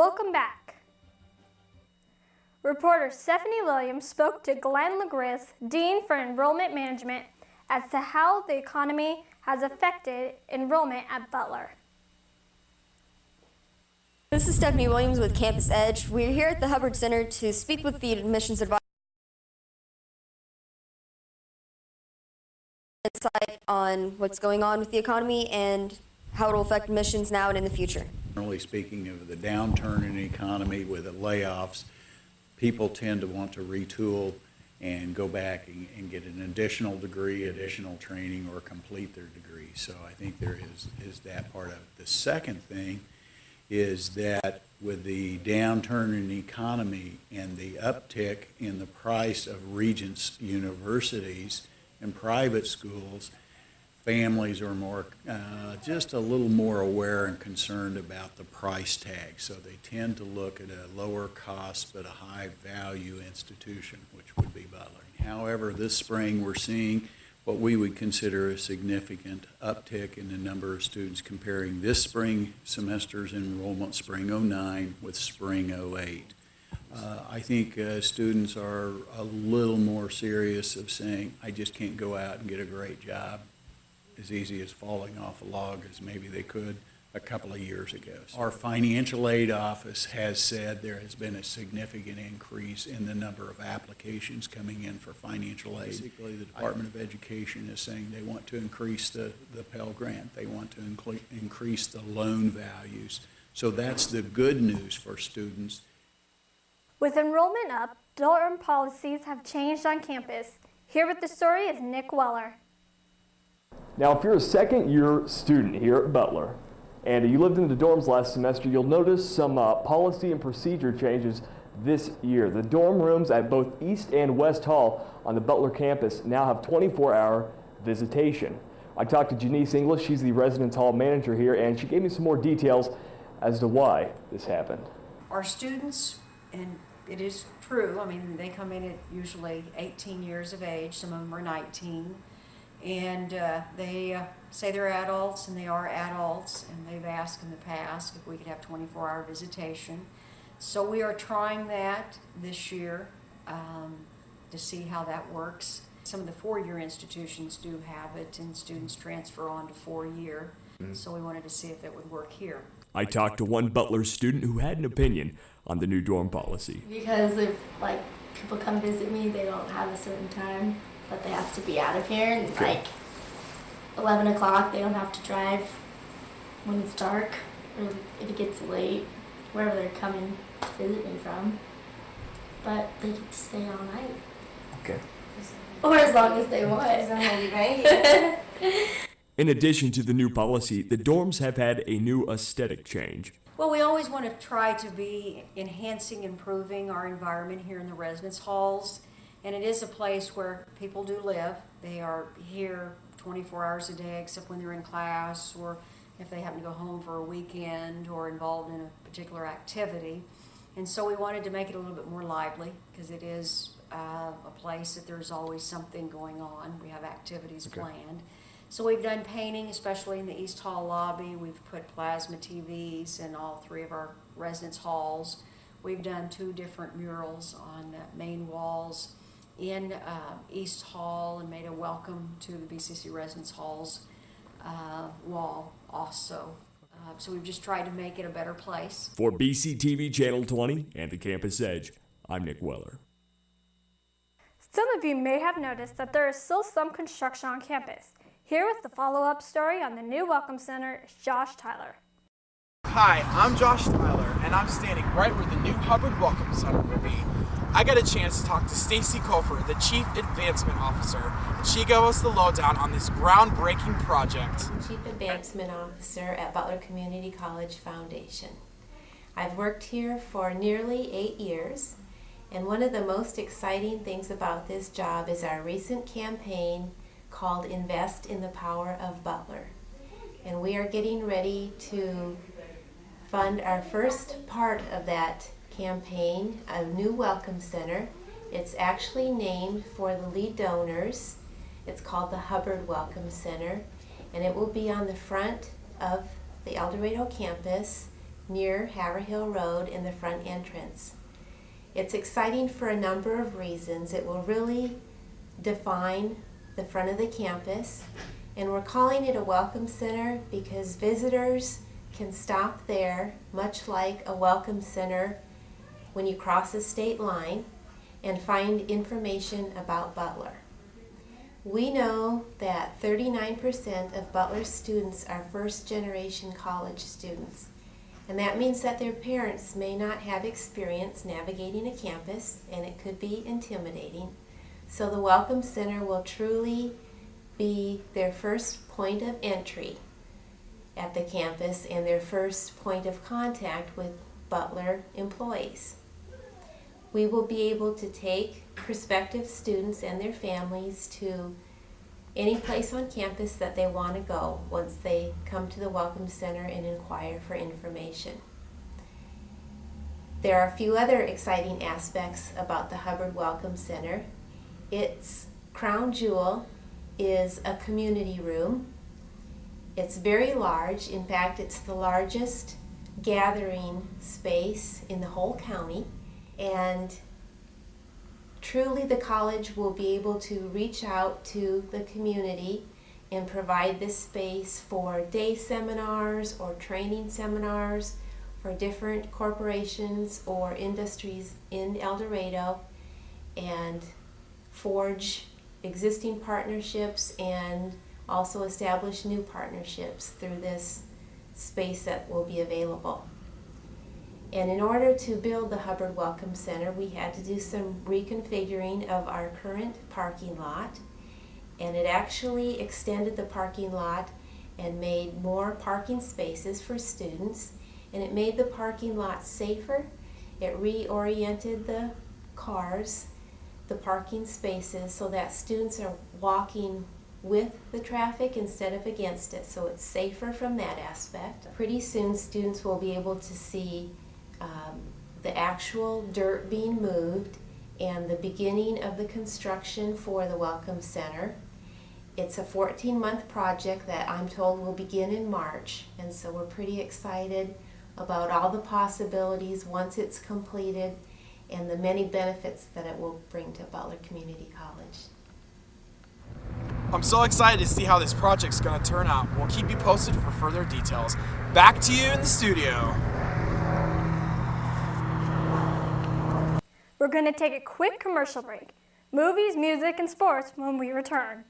Welcome back. Reporter Stephanie Williams spoke to Glenn LeGris, Dean for Enrollment Management, as to how the economy has affected enrollment at Butler. This is Stephanie Williams with Campus Edge. We're here at the Hubbard Center to speak with the admissions advisor insight on what's going on with the economy and how it will affect admissions now and in the future. Generally speaking of the downturn in the economy with the layoffs, people tend to want to retool and go back and get an additional degree, additional training, or complete their degree. So I think there is that part of it. The second thing is that with the downturn in the economy and the uptick in the price of Regents universities and private schools, families are more, just a little more aware and concerned about the price tag. So they tend to look at a lower cost but a high value institution, which would be Butler. However, this spring we're seeing what we would consider a significant uptick in the number of students comparing this spring semester's enrollment, spring '09 with spring '08. I think students are a little more serious of saying, I just can't go out and get a great job as easy as falling off a log as maybe they could a couple of years ago. Our financial aid office has said there has been a significant increase in the number of applications coming in for financial aid. Basically, the Department of Education is saying they want to increase the Pell Grant. They want to increase the loan values. So that's the good news for students. With enrollment up, dorm policies have changed on campus. Here with the story is Nick Weller. Now, if you're a second-year student here at Butler and you lived in the dorms last semester, you'll notice some policy and procedure changes this year. The dorm rooms at both East and West Hall on the Butler campus now have 24-hour visitation. I talked to Janice English, she's the residence hall manager here, and she gave me some more details as to why this happened. Our students, and it is true, I mean, they come in at usually 18 years of age, some of them are 19, and they say they're adults, and they are adults, and they've asked in the past if we could have 24-hour visitation. So we are trying that this year to see how that works. Some of the four-year institutions do have it, and students transfer on to four-year, so we wanted to see if that would work here. I talked to one Butler student who had an opinion on the new dorm policy. Because if people come visit me, they don't have a certain time that they have to be out of here, and Okay. 11 o'clock they don't have to drive when it's dark, or if it gets late, wherever they're coming to visit me from. But they get to stay all night. Okay. Or as long as they want. In addition to the new policy, the dorms have had a new aesthetic change. Well, we always want to try to be enhancing, improving our environment here in the residence halls. And it is a place where people do live. They are here 24 hours a day, except when they're in class or if they happen to go home for a weekend or involved in a particular activity. And so we wanted to make it a little bit more lively because it is a place that there's always something going on. We have activities planned. So we've done painting, especially in the East Hall lobby. We've put plasma TVs in all three of our residence halls. We've done 2 different murals on the main walls in East Hall and made a welcome to the BCC residence halls wall also. So we've just tried to make it a better place. For BCTV Channel 20 and the Campus Edge, I'm Nick Weller. Some of you may have noticed that there is still some construction on campus. Here with the follow-up story on the new Welcome Center is Josh Tyler. Hi, I'm Josh Tyler, and I'm standing right where the new Hubbard Welcome Center will be. I got a chance to talk to Stacy Colfer, the Chief Advancement Officer, and she gave us the lowdown on this groundbreaking project. I'm Chief Advancement Officer at Butler Community College Foundation. I've worked here for nearly 8 years, and one of the most exciting things about this job is our recent campaign called Invest in the Power of Butler. And we are getting ready to fund our first part of that campaign, a new Welcome Center. It's actually named for the lead donors. It's called the Hubbard Welcome Center, and it will be on the front of the El Dorado campus near Haverhill Road in the front entrance. It's exciting for a number of reasons. It will really define the front of the campus, and we're calling it a welcome center because visitors can stop there, much like a welcome center when you cross a state line, and find information about Butler. We know that 39% of Butler students are first-generation college students, and that means that their parents may not have experience navigating a campus, and it could be intimidating. So the Welcome Center will truly be their first point of entry at the campus and their first point of contact with Butler employees. We will be able to take prospective students and their families to any place on campus that they want to go once they come to the Welcome Center and inquire for information. There are a few other exciting aspects about the Hubbard Welcome Center. Its crown jewel is a community room. It's very large. In fact, it's the largest gathering space in the whole county. And truly the college will be able to reach out to the community and provide this space for day seminars or training seminars for different corporations or industries in El Dorado, and forge existing partnerships and also establish new partnerships through this space that will be available. And in order to build the Hubbard Welcome Center, we had to do some reconfiguring of our current parking lot, and it actually extended the parking lot and made more parking spaces for students, and it made the parking lot safer. It reoriented the cars, the parking spaces, so that students are walking with the traffic instead of against it, so it's safer from that aspect. Pretty soon students will be able to see the actual dirt being moved and the beginning of the construction for the Welcome Center. It's a 14-month project that I'm told will begin in March, and so we're pretty excited about all the possibilities once it's completed and the many benefits that it will bring to Butler Community College. I'm so excited to see how this project's going to turn out. We'll keep you posted for further details. Back to you in the studio. We're going to take a quick commercial break. Movies, music, and sports when we return.